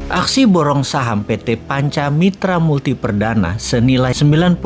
Aksi borong saham PT Panca Mitra Multi Perdana senilai 92,2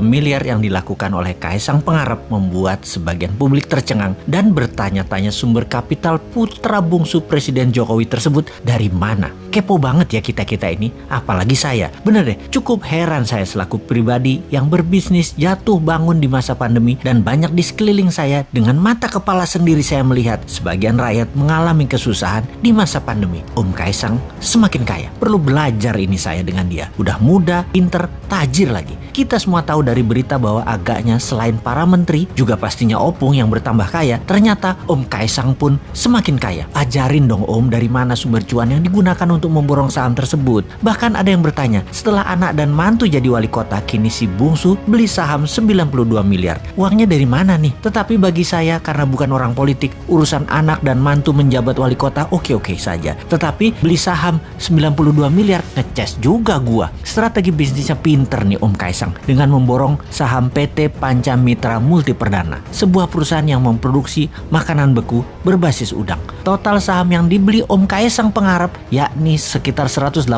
miliar yang dilakukan oleh Kaisang Pangarep membuat sebagian publik tercengang dan bertanya-tanya sumber kapital putra bungsu Presiden Jokowi tersebut dari mana. Kepo banget ya kita-kita ini, apalagi saya. Bener deh, cukup heran saya selaku pribadi yang berbisnis jatuh bangun di masa pandemi dan banyak di sekeliling saya dengan mata kepala sendiri saya melihat sebagian rakyat mengalami kesusahan di masa pandemi. Om Kaisang semakin kaya. Perlu belajar ini saya dengan dia. Udah muda, pinter, tajir lagi. Kita semua tahu dari berita bahwa agaknya selain para menteri, juga pastinya opung yang bertambah kaya. Ternyata Om Kaisang pun semakin kaya. Ajarin dong Om dari mana sumber cuan yang digunakan untuk memborong saham tersebut. Bahkan ada yang bertanya, setelah anak dan mantu jadi wali kota, kini si bungsu beli saham 92 miliar. Uangnya dari mana nih? Tetapi bagi saya karena bukan orang politik, urusan anak dan mantu menjabat wali kota oke-oke saja. Tetapi beli saham 92 miliar ngeces juga gua. Strategi bisnisnya pinter nih Om Kaisang dengan memborong saham PT Panca Mitra Multi Perdana, sebuah perusahaan yang memproduksi makanan beku berbasis udang. Total saham yang dibeli Om Kaisang Pangarep yakni sekitar 188,24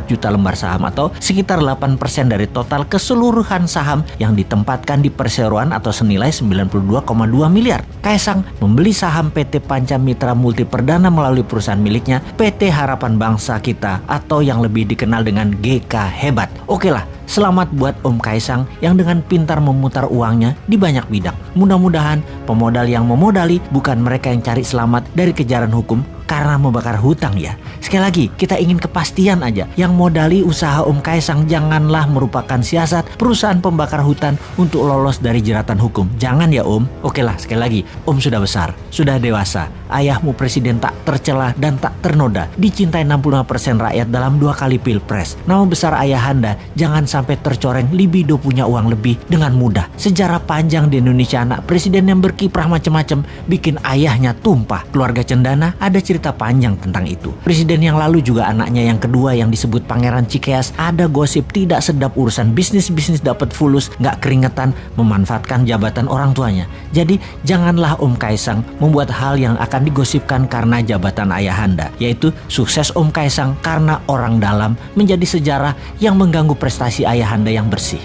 juta lembar saham atau sekitar 8% dari total keseluruhan saham yang ditempatkan di perseroan atau senilai 92,2 miliar. Kaisang membeli saham PT Panca Mitra Multi Perdana melalui perusahaan miliknya PT Harapan Bangsa Kita atau yang lebih dikenal dengan GK Hebat. Oke lah, selamat buat Om Kaisang yang dengan pintar memutar uangnya di banyak bidang. Mudah-mudahan pemodal yang memodali bukan mereka yang cari selamat dari kejaran hukum karena membakar hutang ya. Sekali lagi, kita ingin kepastian aja. Yang modali usaha Om Kaisang janganlah merupakan siasat perusahaan pembakar hutan untuk lolos dari jeratan hukum. Jangan ya Om. Oke lah, sekali lagi, Om sudah besar, sudah dewasa. Ayahmu presiden tak tercela dan tak ternoda. Dicintai 65% rakyat dalam 2 kali pilpres. Nama besar ayahanda jangan sampai tercoreng libido punya uang lebih dengan mudah. Sejarah panjang di Indonesia anak presiden yang berkiprah macam-macam bikin ayahnya tumpah. Keluarga Cendana ada cerita panjang tentang itu. Presiden yang lalu juga anaknya yang kedua yang disebut Pangeran Cikeas ada gosip tidak sedap urusan bisnis dapat fulus, gak keringetan memanfaatkan jabatan orang tuanya. Jadi janganlah Om Kaisang membuat hal yang akan digosipkan karena jabatan ayahanda, yaitu sukses Om Kaisang karena orang dalam menjadi sejarah yang mengganggu prestasi ayahanda yang bersih.